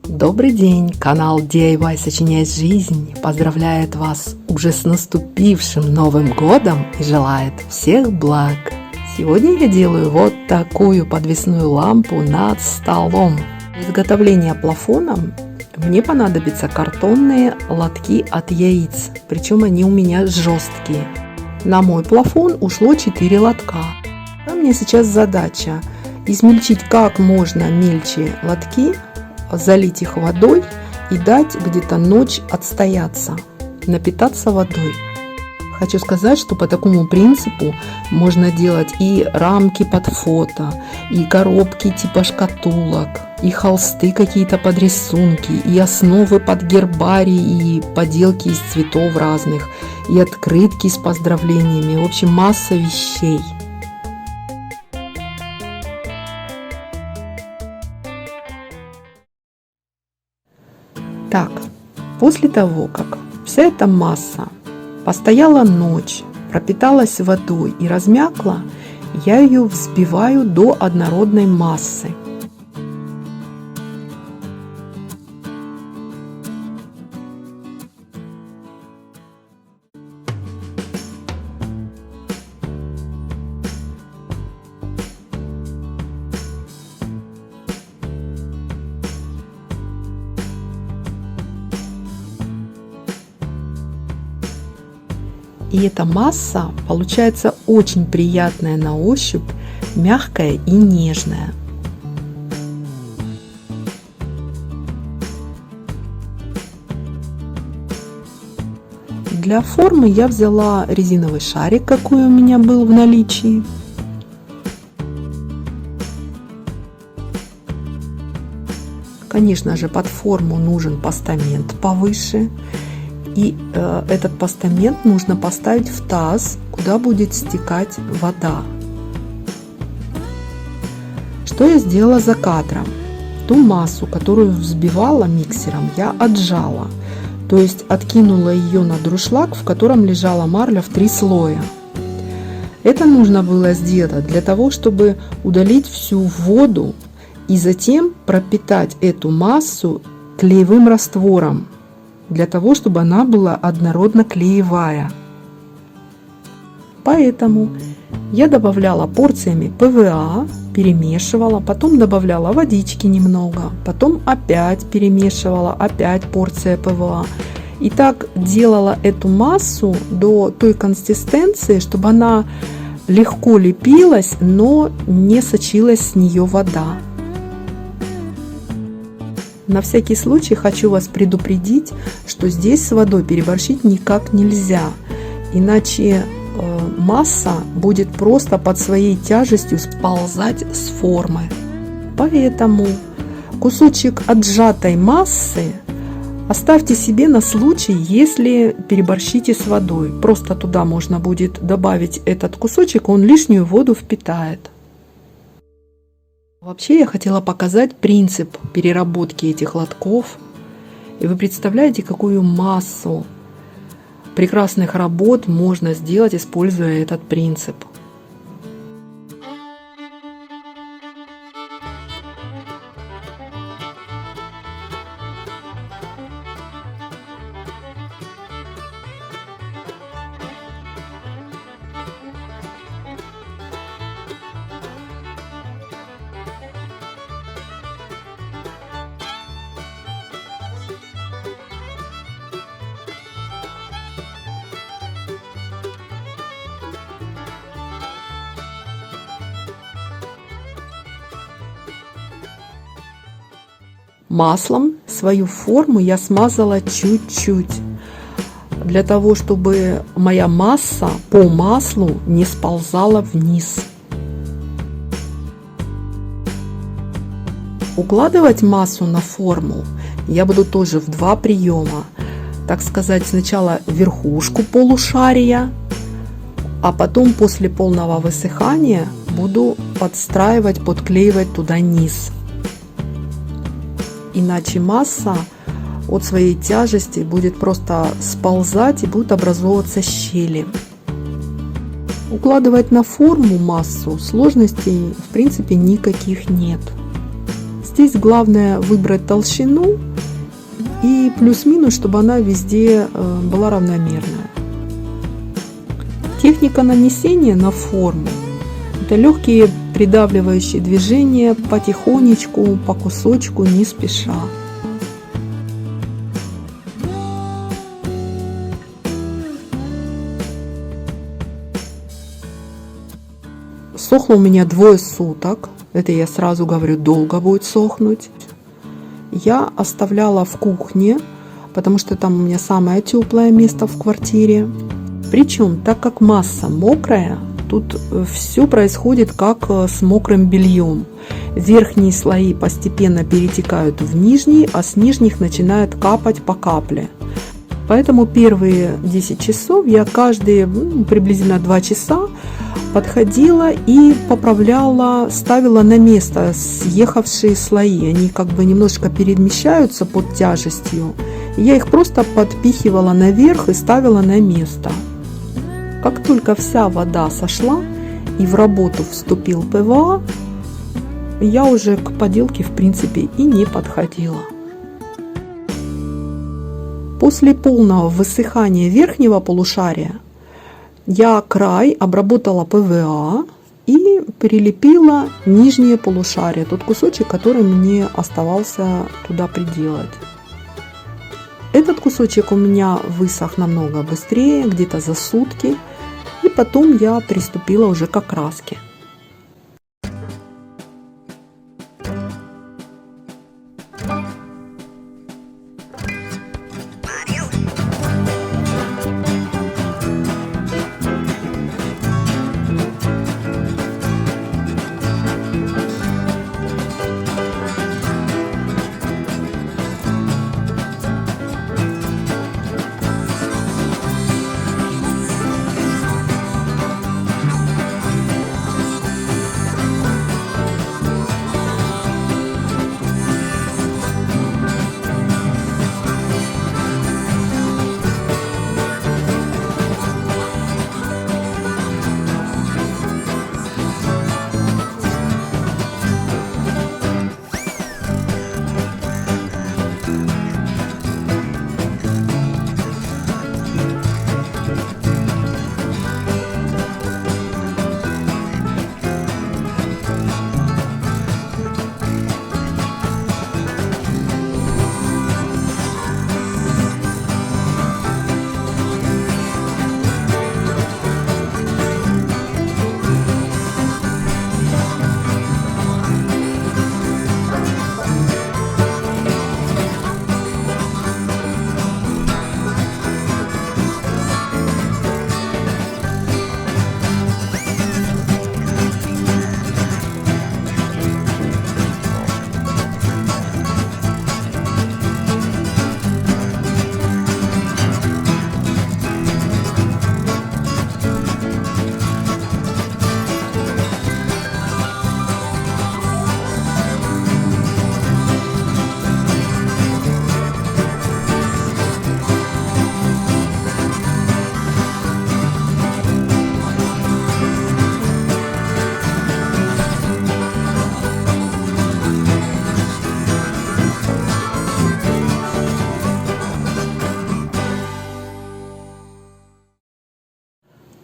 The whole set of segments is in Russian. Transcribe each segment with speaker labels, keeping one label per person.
Speaker 1: Добрый день! Канал DIY Сочиняет жизнь поздравляет вас уже с наступившим Новым годом и желает всех благ! Сегодня я делаю вот такую подвесную лампу над столом. Для изготовления плафона мне понадобятся картонные лотки от яиц, причем они у меня жесткие. На мой плафон ушло 4 лотка. А мне сейчас задача измельчить как можно мельче лотки, залить их водой и дать где-то ночь отстояться, напитаться водой. Хочу сказать, что по такому принципу можно делать и рамки под фото, и коробки типа шкатулок, и холсты какие-то под рисунки, и основы под гербарий, и поделки из цветов разных, и открытки с поздравлениями. В общем, масса вещей. Так, после того, как вся эта масса постояла ночь, пропиталась водой и размякла, я ее взбиваю до однородной массы. И эта масса получается очень приятная на ощупь, мягкая и нежная. Для формы я взяла резиновый шарик, какой у меня был в наличии. Конечно же, под форму нужен постамент повыше. И этот постамент нужно поставить в таз, куда будет стекать вода. Что я сделала за кадром? Ту массу, которую взбивала миксером, я отжала. То есть откинула ее на дуршлаг, в котором лежала марля в 3 слоя. Это нужно было сделать для того, чтобы удалить всю воду и затем пропитать эту массу клеевым раствором, для того, чтобы она была однородно клеевая. Поэтому я добавляла порциями ПВА, перемешивала, потом добавляла водички немного, потом опять перемешивала, опять порция ПВА. И так делала эту массу до той консистенции, чтобы она легко лепилась, но не сочилась с нее вода. На всякий случай хочу вас предупредить, что здесь с водой переборщить никак нельзя, иначе масса будет просто под своей тяжестью сползать с формы. Поэтому кусочек отжатой массы оставьте себе на случай, если переборщите с водой. Просто туда можно будет добавить этот кусочек, он лишнюю воду впитает. Вообще я хотела показать принцип переработки этих лотков. И вы представляете, какую массу прекрасных работ можно сделать, используя этот принцип. Маслом свою форму я смазала чуть-чуть, для того, чтобы моя масса по маслу не сползала вниз. Укладывать массу на форму я буду тоже в 2 приема. Так сказать, сначала верхушку полушария, а потом после полного высыхания буду подстраивать, подклеивать туда низ. Иначе масса от своей тяжести будет просто сползать и будут образовываться щели. Укладывать на форму массу сложностей в принципе никаких нет. Здесь главное выбрать толщину и плюс-минус, чтобы она везде была равномерная. Техника нанесения на форму — это легкие придавливающие движения потихонечку, по кусочку, не спеша. Сохло у меня 2 суток. Это я сразу говорю, долго будет сохнуть. Я оставляла в кухне, потому что там у меня самое теплое место в квартире. Причем, так как масса мокрая, тут все происходит как с мокрым бельем. Верхние слои постепенно перетекают в нижние, а с нижних начинает капать по капле. Поэтому первые 10 часов я каждые приблизительно 2 часа подходила и поправляла, ставила на место съехавшие слои. Они как бы немножко перемещаются под тяжестью. Я их просто подпихивала наверх и ставила на место. Как только вся вода сошла и в работу вступил ПВА, я уже к поделке в принципе и не подходила. После полного высыхания верхнего полушария я край обработала ПВА и прилепила нижнее полушарие, тот кусочек, который мне оставался туда приделать. Этот кусочек у меня высох намного быстрее, где-то за сутки, и потом я приступила уже к окраске.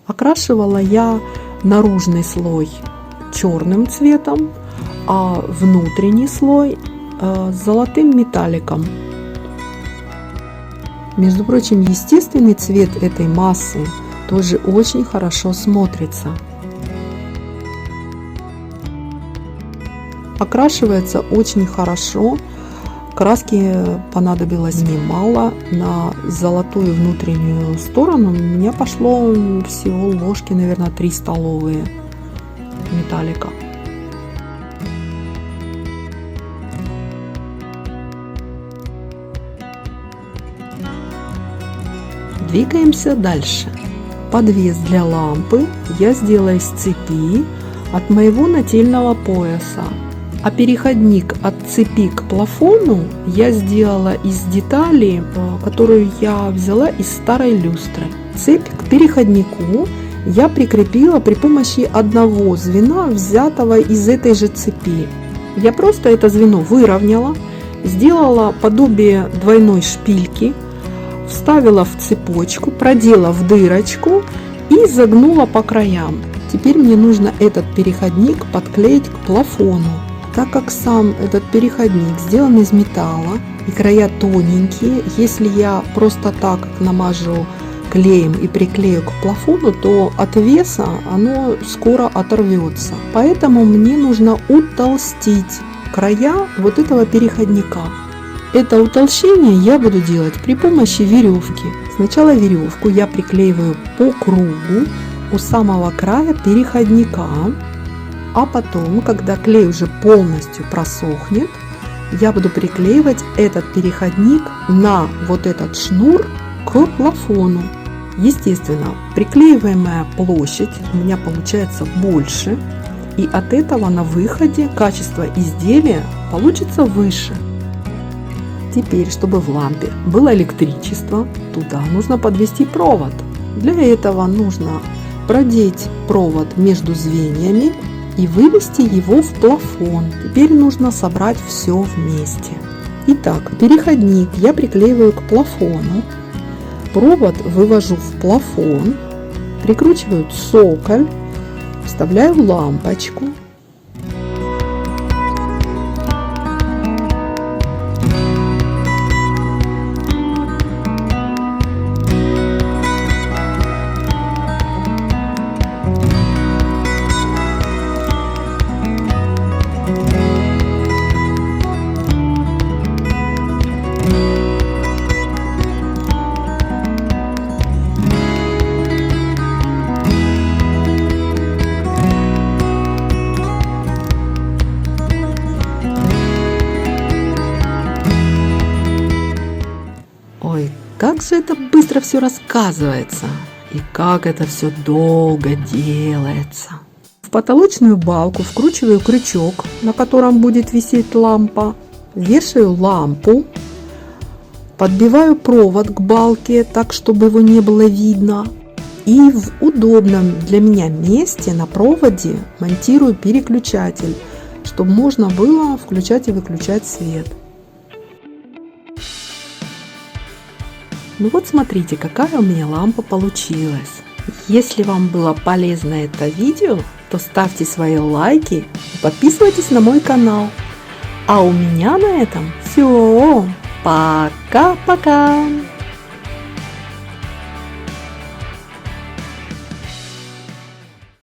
Speaker 1: Окрашивала я наружный слой черным цветом, а внутренний слой золотым металликом. Между прочим, естественный цвет этой массы тоже очень хорошо смотрится. Окрашивается очень хорошо. Краски понадобилось немало. На золотую внутреннюю сторону у меня пошло всего ложки, наверное, 3 столовые металлика. Двигаемся дальше. Подвес для лампы я сделала из цепи от моего нательного пояса. А переходник от цепи к плафону я сделала из детали, которую я взяла из старой люстры. Цепь к переходнику я прикрепила при помощи одного звена, взятого из этой же цепи. Я просто это звено выровняла, сделала подобие двойной шпильки, вставила в цепочку, продела в дырочку и загнула по краям. Теперь мне нужно этот переходник подклеить к плафону. Так как сам этот переходник сделан из металла и края тоненькие, если я просто так намажу клеем и приклею к плафону, то от веса оно скоро оторвется. Поэтому мне нужно утолстить края вот этого переходника. Это утолщение я буду делать при помощи веревки. Сначала веревку я приклеиваю по кругу у самого края переходника, а потом, когда клей уже полностью просохнет, я буду приклеивать этот переходник на вот этот шнур к плафону. Естественно, приклеиваемая площадь у меня получается больше, и от этого на выходе качество изделия получится выше. Теперь, чтобы в лампе было электричество, туда нужно подвести провод. Для этого нужно продеть провод между звеньями и вывести его в плафон. Теперь нужно собрать все вместе. Итак, переходник я приклеиваю к плафону, провод вывожу в плафон, прикручиваю цоколь, вставляю лампочку. Ой, как же это быстро все рассказывается, и как это все долго делается. В потолочную балку вкручиваю крючок, на котором будет висеть лампа, вешаю лампу, подбиваю провод к балке так, чтобы его не было видно, и в удобном для меня месте на проводе монтирую переключатель, чтобы можно было включать и выключать свет. Ну вот смотрите, какая у меня лампа получилась. Если вам было полезно это видео, то ставьте свои лайки и подписывайтесь на мой канал. А у меня на этом все. Пока-пока!